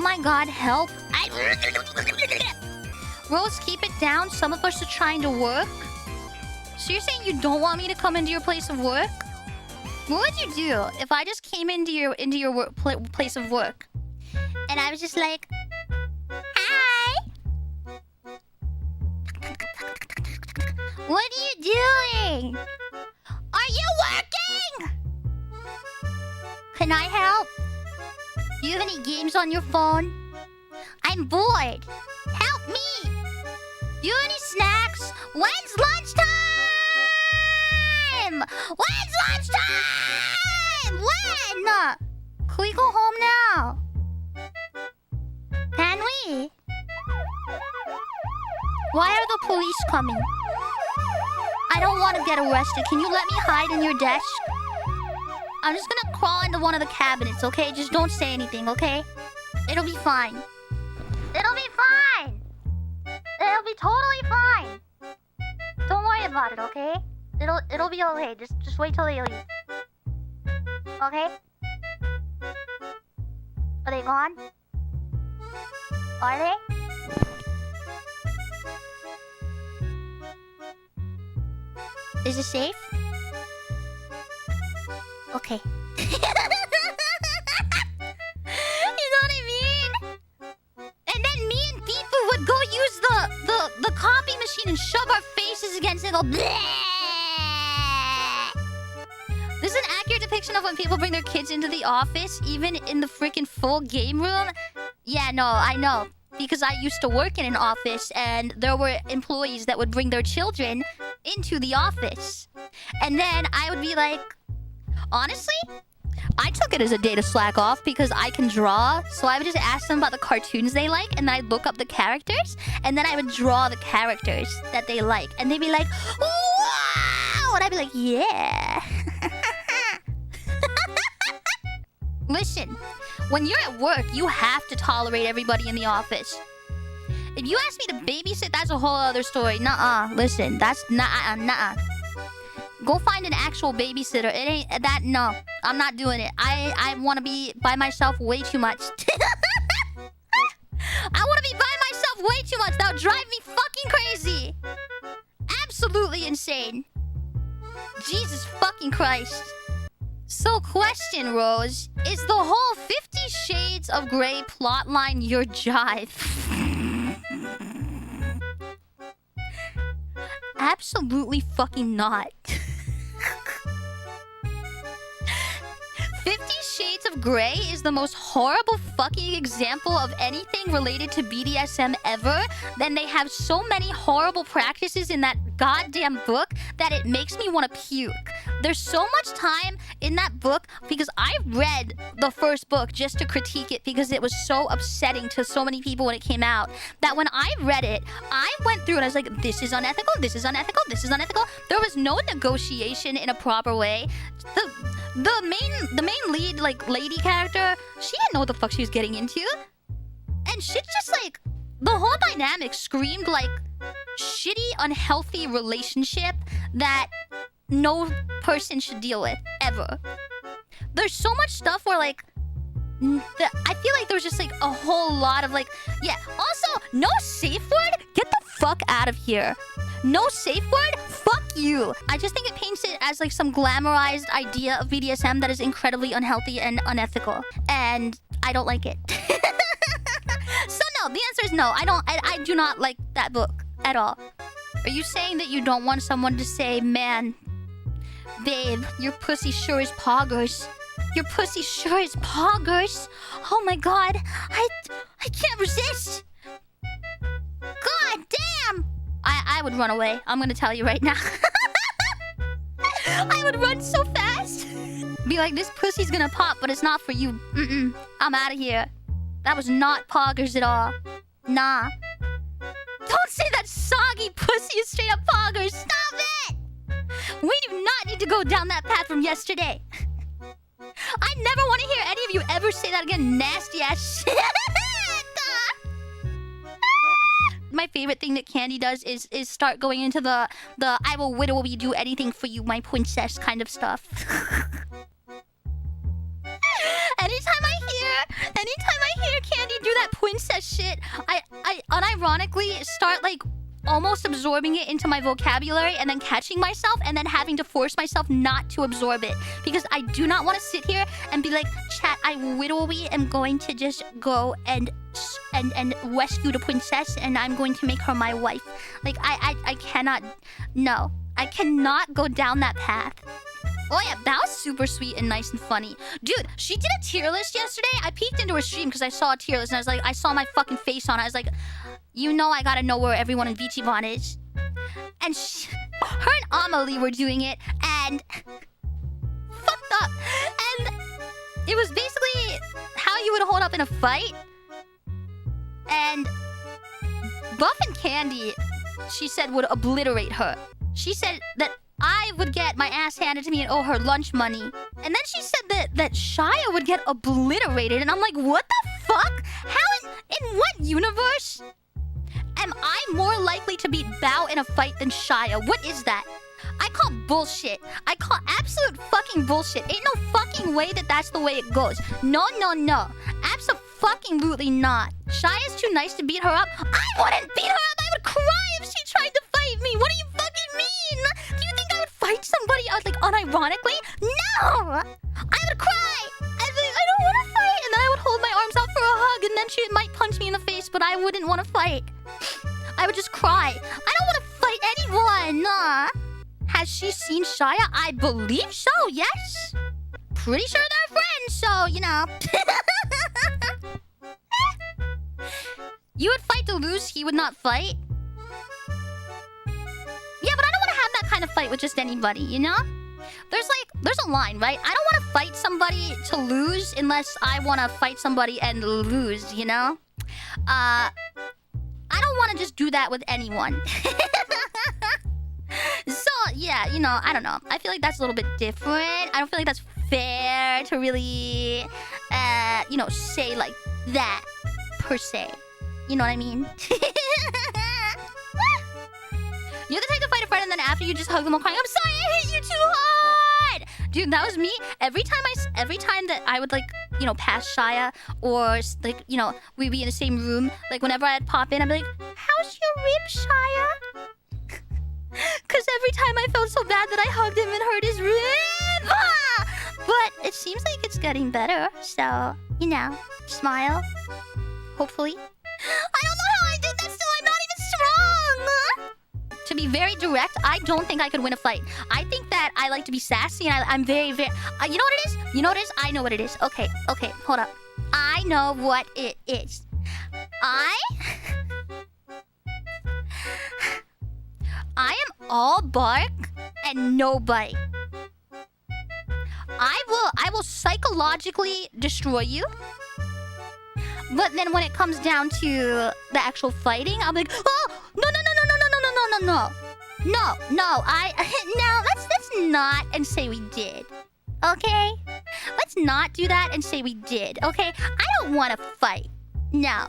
my god, help. Rose, keep it down. Some of us are trying to work. So you're saying you don't want me to come into your place of work? What would you do if I just came into your place of work? And I was just like, hi. What are you doing? Are you working? Can I help? Do you have any games on your phone? I'm bored. Help me. Do you have any snacks? When's lunchtime? When's lunchtime? When? Can we go home now? Can we? Why are the police coming? I don't want to get arrested. Can you let me hide in your desk? I'm just gonna crawl into one of the cabinets, okay? Just don't say anything, okay? It'll be fine. It'll be fine! It'll be totally fine! Don't worry about it, okay? It'll be okay. Just wait till they leave. Okay? Are they gone? Are they? Is it safe? Okay. You know what I mean? And then me and people would go use the copy machine and shove our faces against it and go bleh! This is an accurate depiction of when people bring their kids into the office, even in the freaking full game room. Yeah, no, I know. Because I used to work in an office and there were employees that would bring their children into the office. And then I would be like, honestly, I took it as a day to slack off because I can draw. So I would just ask them about the cartoons they like and then I'd look up the characters and then I would draw the characters that they like. And they'd be like, wow! And I'd be like, yeah. Listen, when you're at work, you have to tolerate everybody in the office. If you ask me to babysit, that's a whole other story. Nuh-uh. Listen, that's nuh-uh. Go find an actual babysitter. It ain't that. No, I'm not doing it. I want to be by myself way too much. I want to be by myself way too much. That would drive me fucking crazy. Absolutely insane. Jesus fucking Christ. So, question, Rose. Is the whole 50 Shades of Grey plotline your jive? Absolutely fucking not. 50 Shades of Grey is the most horrible fucking example of anything related to BDSM ever. Then they have so many horrible practices in that goddamn book that it makes me want to puke. There's so much time in that book because I read the first book just to critique it because it was so upsetting to so many people when it came out that when I read it, I went through and I was like, this is unethical, this is unethical, this is unethical. There was no negotiation in a proper way. The main lead, like, lady character, she didn't know what the fuck she was getting into. And shit just, like, the whole dynamic screamed like shitty, unhealthy relationship that no person should deal with, ever. There's so much stuff where, like, I feel like there's just, like, a whole lot of, like... Yeah, also, no safe word? Get the fuck out of here. No safe word? Fuck you. I just think it paints it as, like, some glamorized idea of BDSM that is incredibly unhealthy and unethical. And I don't like it. So, no, the answer is no. I do not like that book at all. Are you saying that you don't want someone to say, man... Babe, your pussy sure is poggers. Your pussy sure is poggers. Oh my god, I can't resist. God damn. I would run away. I'm gonna tell you right now. I would run so fast. Be like, this pussy's gonna pop, but it's not for you. I'm out of here. That was not poggers at all. Nah. Don't say that soggy pussy is straight up poggers. Stop it. We do not need to go down that path from yesterday. I never want to hear any of you ever say that again. Nasty ass shit. My favorite thing that Candy does is start going into the I will literally do anything for you, my princess kind of stuff. Anytime I hear Candy do princess shit, I unironically start like almost absorbing it into my vocabulary and then catching myself and then having to force myself not to absorb it because I do not want to sit here and be like, chat, I literally am going to just go and rescue the princess and I'm going to make her my wife. Like I cannot, no, I cannot go down that path. Oh yeah, that was super sweet and nice and funny. Dude, she did a tier list yesterday. I peeked into her stream because I saw a tier list and I was like, I saw my fucking face on it. I was like, you know I gotta know where everyone in Vichibon is. And her and Amelie were doing it and fucked up. And it was basically how you would hold up in a fight. And Buff and Candy, she said, would obliterate her. She said that I would get my ass handed to me and owe her lunch money. And then she said that Shia would get obliterated. And I'm like, what the fuck? How in what universe am I more likely to beat Bao in a fight than Shia? What is that? I call bullshit. I call absolute fucking bullshit. Ain't no fucking way that that's the way it goes. No, no, no. Absolutely not. Shia's too nice to beat her up. I wouldn't beat her up. I would cry if she tried to fight me. What do you fucking mean? Do you think I would fight somebody out like unironically? No! I would cry. I'd be like, I don't want to fight. And then I would hold my arms out for a hug and then she might punch me in the face, but I wouldn't want to fight. I would just cry. I don't want to fight anyone. Has she seen Shia? I believe so, yes. Pretty sure they're friends, so, you know. You would fight to lose, he would not fight? Yeah, but I don't want to have that kind of fight with just anybody, you know? There's a line, right? I don't want to fight somebody to lose unless I want to fight somebody and lose, you know? I don't want to just do that with anyone. So, yeah, you know, I don't know. I feel like that's a little bit different. I don't feel like that's fair to really, you know, say like that, per se. You know what I mean? You're the type to fight a friend and then after you just hug them all crying, I'm sorry, I hit you too hard! Dude, that was me. Every time that I would, like, you know, pass Shia or, like, you know, we'd be in the same room, like, whenever I'd pop in, I'd be like, how's your rib, Shia? Because every time I felt so bad that I hugged him and hurt his rib. But it seems like it's getting better. So, you know, smile. Hopefully. I don't know how I did that still. I'm not even strong. To be very direct, I don't think I could win a fight. I think that I like to be sassy and I'm very... you know what it is? You know what it is? I know what it is. Okay, hold up. I know what it is. I am all bark and no bite. I will psychologically destroy you. But then when it comes down to the actual fighting, I'm like, oh, no. No, let's not and say we did. Okay? Let's not do that and say we did, okay? I don't want to fight. No.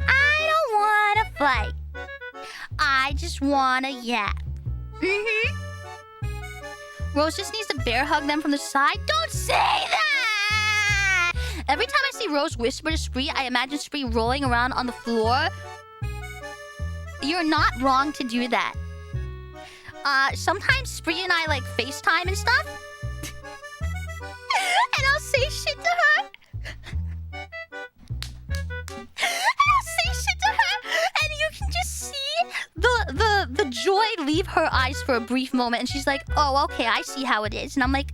I don't want to fight. I just wanna yap. Rose just needs to bear hug them from the side. Don't say that! Every time I see Rose whisper to Spree, I imagine Spree rolling around on the floor. You're not wrong to do that. Sometimes Spree and I, like, FaceTime and stuff. And I'll say shit to her. And you can just see the joy leave her eyes for a brief moment. And she's like, oh, okay, I see how it is. And I'm like...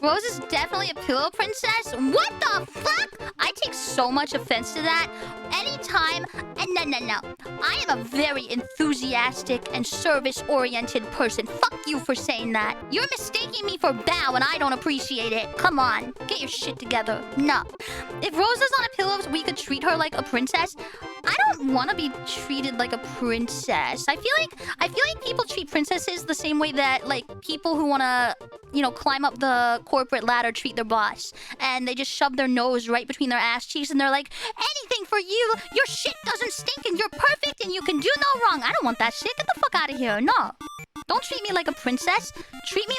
Rose is definitely a pillow princess? What the fuck? I take so much offense to that. Anytime... No. I am a very enthusiastic and service-oriented person. Fuck you for saying that. You're mistaking me for Bao and I don't appreciate it. Come on. Get your shit together. No. If Rose is on a pillow, we could treat her like a princess. I don't want to be treated like a princess. I feel like people treat princesses the same way that, like, people who want to you know, climb up the corporate ladder, treat their boss. And they just shove their nose right between their ass cheeks and they're like, anything for you. Your shit doesn't stink and you're perfect and you can do no wrong. I don't want that shit. Get the fuck out of here. No. Don't treat me like a princess. Treat me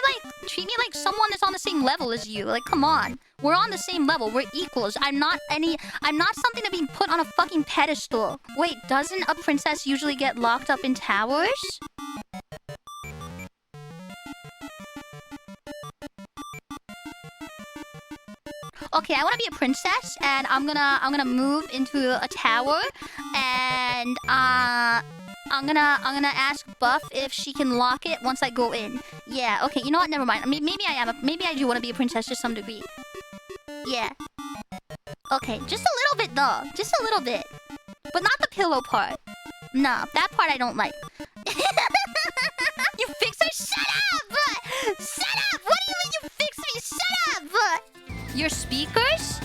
like someone that's on the same level as you. Like, come on. We're on the same level. We're equals. I'm not something to be put on a fucking pedestal. Wait, doesn't a princess usually get locked up in towers? Okay, I want to be a princess, and I'm gonna move into a tower, and I'm gonna ask Buff if she can lock it once I go in. Yeah, okay, you know what? Never mind. I mean, maybe I do want to be a princess to some degree. Yeah. Okay, just a little bit though. Just a little bit. But not the pillow part. No, that part I don't like. You fix her? Shut up! Shut up! What do you mean you fix me? Shut up! Your speakers?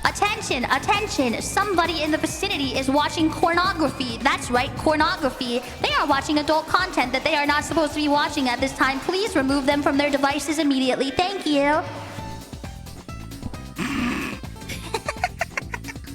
Attention, attention. Somebody in the vicinity is watching pornography. That's right, pornography. They are watching adult content that they are not supposed to be watching at this time. Please remove them from their devices immediately. Thank you.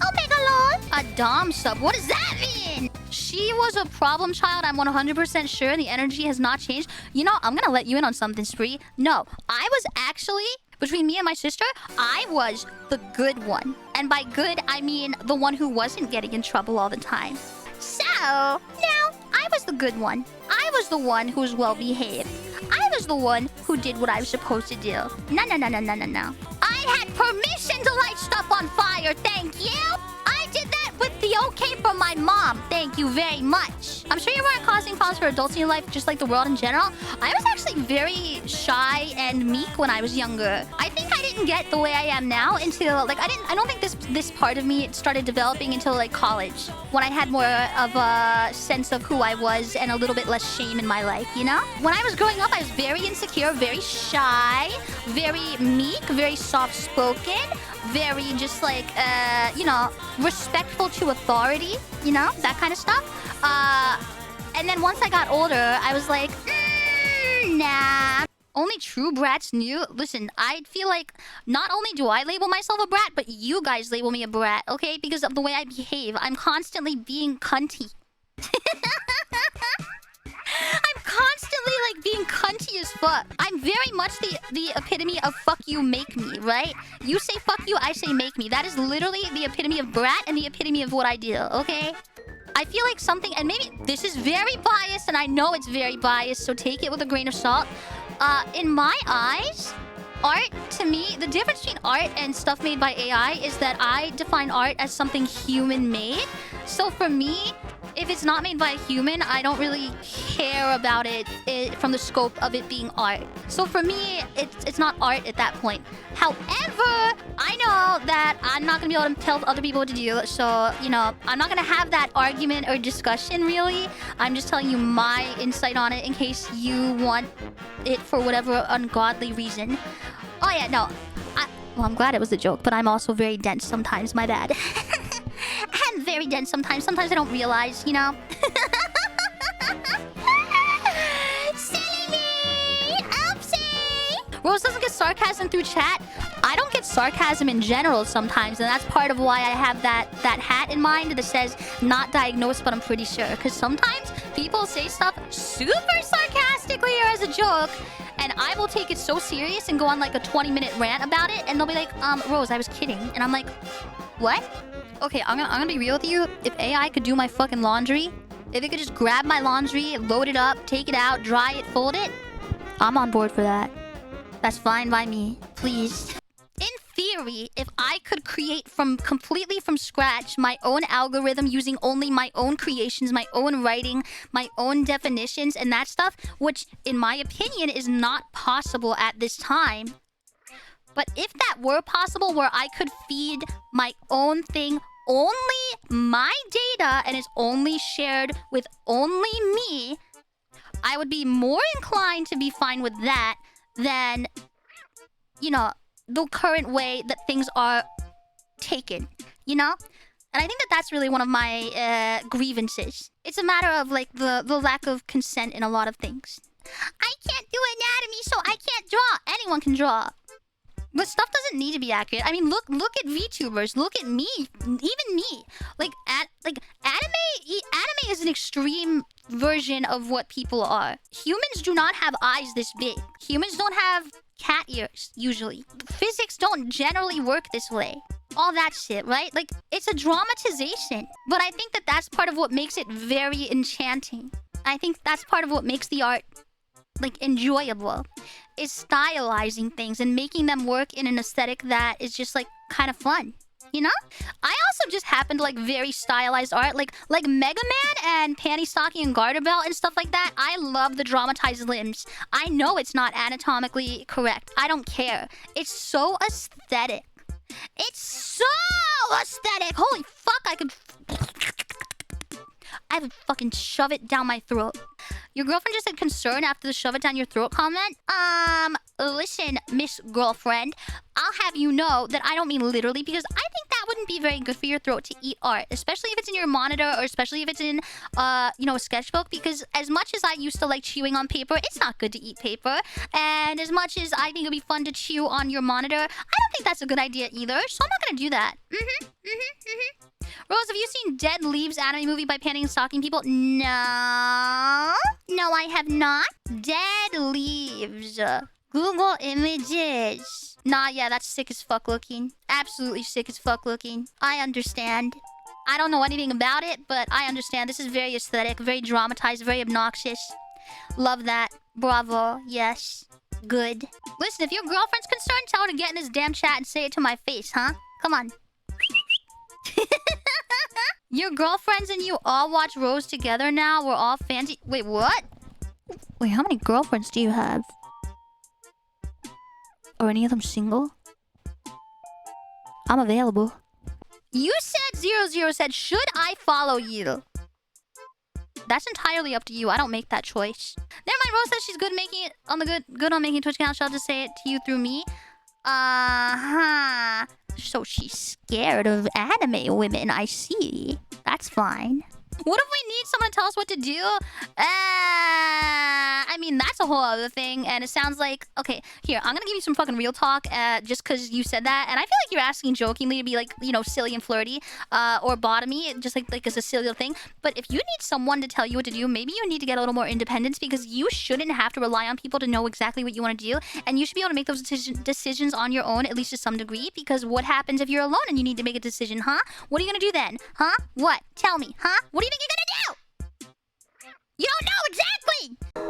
Omega Lord. A dom sub. What does that mean? She was a problem child. I'm 100% sure the energy has not changed. You know, I'm gonna let you in on something, Spree. No, I was actually... Between me and my sister, I was the good one. And by good, I mean the one who wasn't getting in trouble all the time. So, no, I was the good one. I was the one who was well-behaved. I was the one who did what I was supposed to do. No. I had permission to light stuff on fire, thank you! I did that with the okay from my mom. Thank you very much. I'm sure you weren't causing problems for adults in your life, just like the world in general. I was actually very shy and meek when I was younger. I think I didn't get the way I am now until, like, I don't think this part of me started developing until, like, college. When I had more of a sense of who I was and a little bit less shame in my life, you know? When I was growing up, I was very insecure, very shy, very meek, very soft-spoken, very just like, you know, respectful to authority, you know, that kind of stuff. And then once I got older, I was like, nah. Only true brats knew. Listen, I feel like not only do I label myself a brat, but you guys label me a brat, okay? Because of the way I behave. I'm constantly being cunty. I'm constantly, like, being cunty as fuck. I'm very much the epitome of fuck you, make me, right? You say fuck you, I say make me. That is literally the epitome of brat and the epitome of what I do, okay? I feel like something... And maybe this is very biased, and I know it's very biased, so take it with a grain of salt. In my eyes... Art, to me, the difference between art and stuff made by AI is that I define art as something human-made. So for me, if it's not made by a human, I don't really care about it from the scope of it being art. So for me, it's not art at that point. However, I know that I'm not gonna be able to tell other people what to do. So, you know, I'm not gonna have that argument or discussion, really. I'm just telling you my insight on it in case you want it for whatever ungodly reason. Oh yeah, no. Well, I'm glad it was a joke, but I'm also very dense sometimes, my bad. I'm very dense sometimes. Sometimes I don't realize, you know? Silly me! Oopsie! Rose doesn't get sarcasm through chat. I don't get sarcasm in general sometimes, and that's part of why I have that hat in mind that says not diagnosed, but I'm pretty sure. Because sometimes people say stuff super sarcastically or as a joke, and I will take it so serious and go on like a 20-minute rant about it, and they'll be like, Rose, I was kidding. And I'm like, what? Okay, I'm gonna be real with you. If AI could do my fucking laundry, if it could just grab my laundry, load it up, take it out, dry it, fold it, I'm on board for that. That's fine by me. Please. In theory, if I could create completely from scratch my own algorithm using only my own creations, my own writing, my own definitions, and that stuff, which in my opinion is not possible at this time. But if that were possible, where I could feed my own thing, only my data, and it's only shared with only me, I would be more inclined to be fine with that than, you know, the current way that things are taken, you know? And I think that that's really one of my grievances. It's a matter of, like, the lack of consent in a lot of things. I can't do anatomy, so I can't draw. Anyone can draw. But stuff doesn't need to be accurate. I mean, look at VTubers. Look at me. Even me. Anime is an extreme version of what people are. Humans do not have eyes this big. Humans don't have cat ears, usually. Physics don't generally work this way. All that shit, right? Like, it's a dramatization. But I think that that's part of what makes it very enchanting. I think that's part of what makes the art, like, enjoyable. Is stylizing things and making them work in an aesthetic that is just, like, kind of fun. You know? I also just happen to like very stylized art, like Mega Man and panty stocking and garter belt and stuff like that. I love the dramatized limbs. I know it's not anatomically correct. I don't care. It's so aesthetic. It's so aesthetic. Holy fuck, I would fucking shove it down my throat. Your girlfriend just had concern after the shove it down your throat comment? Listen, Miss Girlfriend, I'll have you know that I don't mean literally, because I think that wouldn't be very good for your throat to eat art, especially if it's in your monitor or especially if it's in, you know, a sketchbook, because as much as I used to like chewing on paper, it's not good to eat paper. And as much as I think it'd be fun to chew on your monitor, I don't think that's a good idea either, so I'm not gonna do that. Rose, have you seen Dead Leaves anime movie by Panty and Stocking People? No. No, I have not. Dead Leaves. Google Images. Nah, yeah, that's sick as fuck looking. Absolutely sick as fuck looking. I understand. I don't know anything about it, but I understand. This is very aesthetic, very dramatized, very obnoxious. Love that. Bravo. Yes. Good. Listen, if your girlfriend's concerned, tell her to get in this damn chat and say it to my face, huh? Come on. Your girlfriends and you all watch Rose together now? We're all fancy... Wait, what? Wait, how many girlfriends do you have? Are any of them single? I'm available. You said 00 said, should I follow you? That's entirely up to you. I don't make that choice. Never mind, Rose says she's good making it on the good on making a Twitch account. She'll just say it to you through me. Uh-huh. So she's scared of anime women, I see. That's fine. What if we need someone to tell us what to do? I mean, that's a whole other thing. And it sounds like... Okay, here, I'm gonna give you some fucking real talk just because you said that. And I feel like you're asking jokingly to be like, you know, silly and flirty. Or bottomy, just like as a silly little thing. But if you need someone to tell you what to do, maybe you need to get a little more independence, because you shouldn't have to rely on people to know exactly what you want to do. And you should be able to make those decisions on your own, at least to some degree. Because what happens if you're alone and you need to make a decision, huh? What are you gonna do then? Huh? What? Tell me, huh? What do you think you're gonna do? You don't know exactly!